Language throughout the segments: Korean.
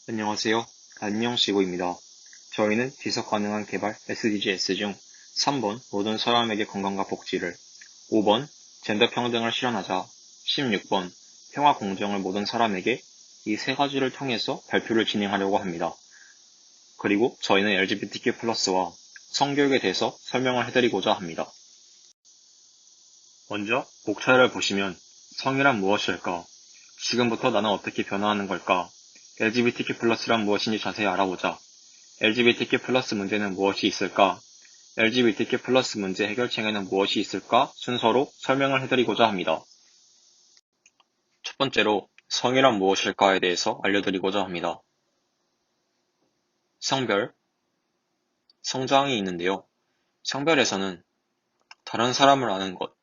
안녕하세요. 안녕시고입니다. 저희는 지속 가능한 개발 SDGs 중 3번 모든 사람에게 건강과 복지를, 5번 젠더 평등을 실현하자, 16번 평화 공정을 모든 사람에게 이 세 가지를 통해서 발표를 진행하려고 합니다. 그리고 저희는 LGBTQ+와 성교육에 대해서 설명을 해드리고자 합니다. 먼저 목차를 보시면 성이란 무엇일까? 지금부터 나는 어떻게 변화하는 걸까? LGBTQ+란 무엇인지 자세히 알아보자. LGBTQ+ 문제는 무엇이 있을까? LGBTQ+ 문제 해결책에는 무엇이 있을까? 순서로 설명을 해드리고자 합니다. 첫 번째로 성이란 무엇일까에 대해서 알려드리고자 합니다. 성별, 성장이 있는데요. 성별에서는 다른 사람을 아는 것,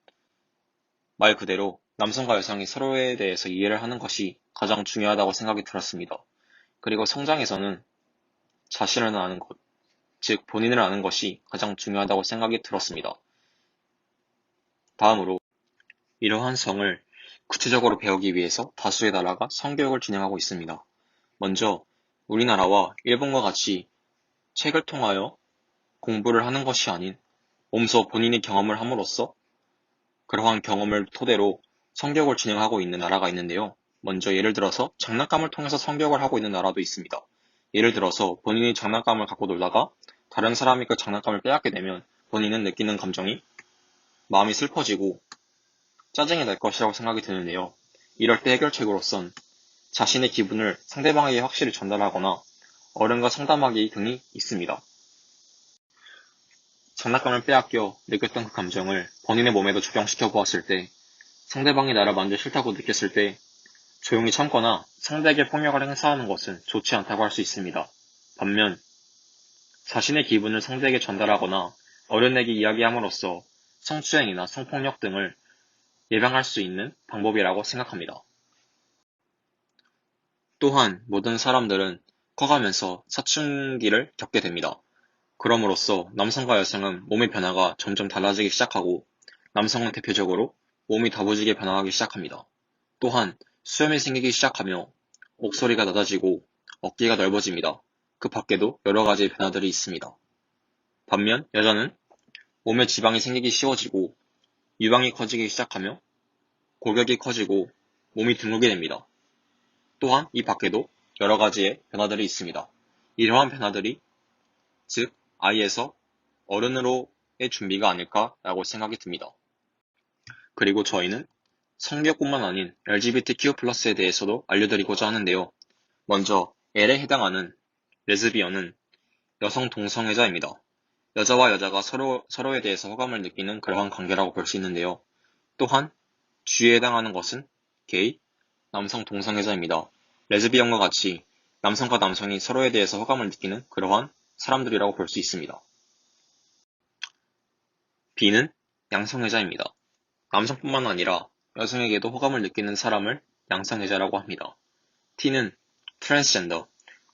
말 그대로 남성과 여성이 서로에 대해서 이해를 하는 것이 가장 중요하다고 생각이 들었습니다. 그리고 성장에서는 자신을 아는 것, 즉 본인을 아는 것이 가장 중요하다고 생각이 들었습니다. 다음으로 이러한 성을 구체적으로 배우기 위해서 다수의 나라가 성교육을 진행하고 있습니다. 먼저 우리나라와 일본과 같이 책을 통하여 공부를 하는 것이 아닌 몸소 본인이 경험을 함으로써 그러한 경험을 토대로 성교육을 진행하고 있는 나라가 있는데요. 먼저 예를 들어서 장난감을 통해서 성교육을 하고 있는 나라도 있습니다. 예를 들어서 본인이 장난감을 갖고 놀다가 다른 사람이 그 장난감을 빼앗게 되면 본인은 느끼는 감정이 마음이 슬퍼지고 짜증이 날 것이라고 생각이 드는데요. 이럴 때 해결책으로선 자신의 기분을 상대방에게 확실히 전달하거나 어른과 상담하기 등이 있습니다. 장난감을 빼앗겨 느꼈던 그 감정을 본인의 몸에도 적용시켜 보았을 때 상대방이 나를 만져 싫다고 느꼈을 때 조용히 참거나 상대에게 폭력을 행사하는 것은 좋지 않다고 할 수 있습니다. 반면 자신의 기분을 상대에게 전달하거나 어른에게 이야기함으로써 성추행이나 성폭력 등을 예방할 수 있는 방법이라고 생각합니다. 또한 모든 사람들은 커가면서 사춘기를 겪게 됩니다. 그럼으로써 남성과 여성은 몸의 변화가 점점 달라지기 시작하고 남성은 대표적으로 몸이 다부지게 변화하기 시작합니다. 또한 수염이 생기기 시작하며 목소리가 낮아지고 어깨가 넓어집니다. 그 밖에도 여러 가지 변화들이 있습니다. 반면 여자는 몸에 지방이 생기기 쉬워지고 유방이 커지기 시작하며 골격이 커지고 몸이 둥글게 됩니다. 또한 이 밖에도 여러 가지의 변화들이 있습니다. 이러한 변화들이 즉 아이에서 어른으로의 준비가 아닐까라고 생각이 듭니다. 그리고 저희는 성교육뿐만 아닌 LGBTQ+에 대해서도 알려드리고자 하는데요. 먼저 L에 해당하는 레즈비언은 여성 동성애자입니다. 여자와 여자가 서로에 대해서 호감을 느끼는 그러한 관계라고 볼 수 있는데요. 또한 G에 해당하는 것은 게이, 남성 동성애자입니다. 레즈비언과 같이 남성과 남성이 서로에 대해서 호감을 느끼는 그러한 사람들이라고 볼 수 있습니다. B는 양성애자입니다. 남성뿐만 아니라 여성에게도 호감을 느끼는 사람을 양성애자라고 합니다. T는 트랜스젠더,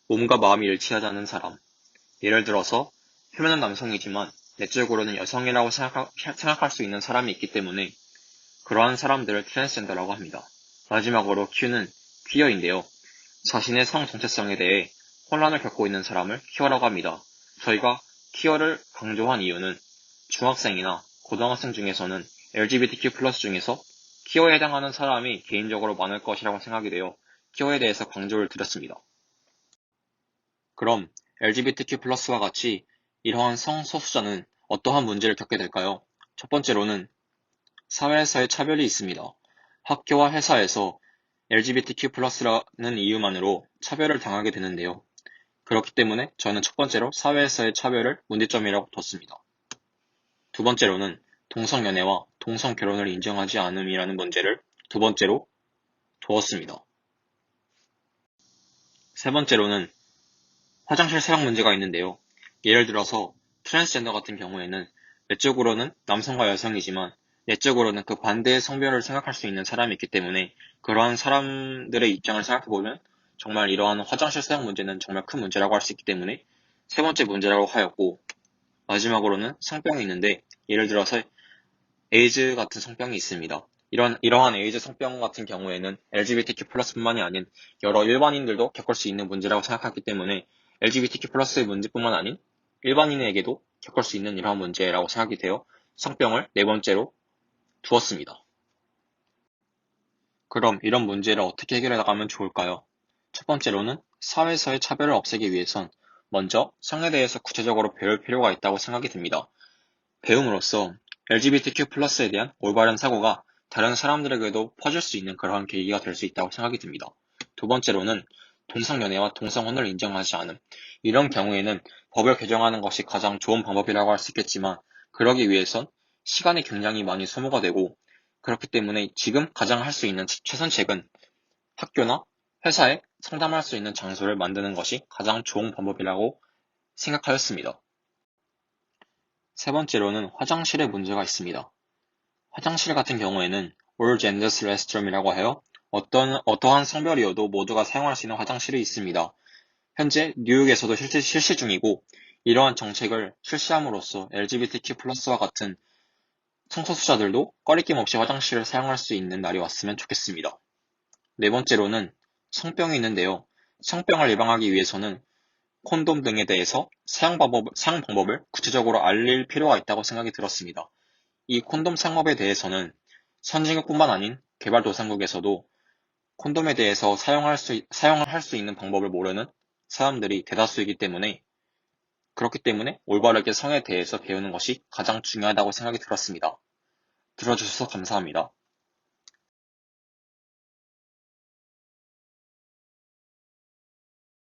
몸과 마음이 일치하지 않는 사람. 예를 들어서 표면은 남성이지만 내적으로는 여성이라고 생각할 수 있는 사람이 있기 때문에 그러한 사람들을 트랜스젠더라고 합니다. 마지막으로 Q는 퀴어인데요. 자신의 성 정체성에 대해 혼란을 겪고 있는 사람을 퀴어라고 합니다. 저희가 퀴어를 강조한 이유는 중학생이나 고등학생 중에서는 LGBTQ+ 중에서 퀴어에 해당하는 사람이 개인적으로 많을 것이라고 생각이 되어 퀴어에 대해서 강조를 드렸습니다. 그럼 LGBTQ+와 같이 이러한 성소수자는 어떠한 문제를 겪게 될까요? 첫 번째로는 사회에서의 차별이 있습니다. 학교와 회사에서 LGBTQ+라는 이유만으로 차별을 당하게 되는데요. 그렇기 때문에 저는 첫 번째로 사회에서의 차별을 문제점이라고 뒀습니다. 두 번째로는 동성연애와 동성결혼을 인정하지 않음이라는 문제를 두 번째로 두었습니다. 세 번째로는 화장실 사용 문제가 있는데요. 예를 들어서 트랜스젠더 같은 경우에는 내적으로는 남성과 여성이지만 내적으로는 그 반대의 성별을 생각할 수 있는 사람이 있기 때문에 그러한 사람들의 입장을 생각해보면 정말 이러한 화장실 사용 문제는 정말 큰 문제라고 할 수 있기 때문에 세 번째 문제라고 하였고, 마지막으로는 성병이 있는데 예를 들어서 에이즈 같은 성병이 있습니다. 이러한 에이즈 성병 같은 경우에는 LGBTQ+뿐만이 아닌 여러 일반인들도 겪을 수 있는 문제라고 생각하기 때문에 LGBTQ+의 문제뿐만 아닌 일반인에게도 겪을 수 있는 이러한 문제라고 생각이 되어 성병을 네 번째로 두었습니다. 그럼 이런 문제를 어떻게 해결해 나가면 좋을까요? 첫 번째로는 사회에서의 차별을 없애기 위해선 먼저 성에 대해서 구체적으로 배울 필요가 있다고 생각이 듭니다. 배움으로써 LGBTQ+에 대한 올바른 사고가 다른 사람들에게도 퍼질 수 있는 그러한 계기가 될 수 있다고 생각이 듭니다. 두 번째로는 동성연애와 동성혼을 인정하지 않음. 이런 경우에는 법을 개정하는 것이 가장 좋은 방법이라고 할 수 있겠지만, 그러기 위해선 시간이 굉장히 많이 소모가 되고, 그렇기 때문에 지금 가장 할 수 있는 최선책은 학교나 회사에 상담할 수 있는 장소를 만드는 것이 가장 좋은 방법이라고 생각하였습니다. 세 번째로는 화장실에 문제가 있습니다. 화장실 같은 경우에는 All Genders Restroom이라고 하여 어떠한 성별이어도 모두가 사용할 수 있는 화장실이 있습니다. 현재 뉴욕에서도 실시 중이고, 이러한 정책을 실시함으로써 LGBTQ+와 같은 성소수자들도 꺼리낌 없이 화장실을 사용할 수 있는 날이 왔으면 좋겠습니다. 네 번째로는 성병이 있는데요. 성병을 예방하기 위해서는 콘돔 등에 대해서 사용 방법을 구체적으로 알릴 필요가 있다고 생각이 들었습니다. 이 콘돔 사용법에 대해서는 선진국뿐만 아닌 개발도상국에서도 콘돔에 대해서 사용을 할 수 있는 방법을 모르는 사람들이 대다수이기 때문에, 그렇기 때문에 올바르게 성에 대해서 배우는 것이 가장 중요하다고 생각이 들었습니다. 들어주셔서 감사합니다.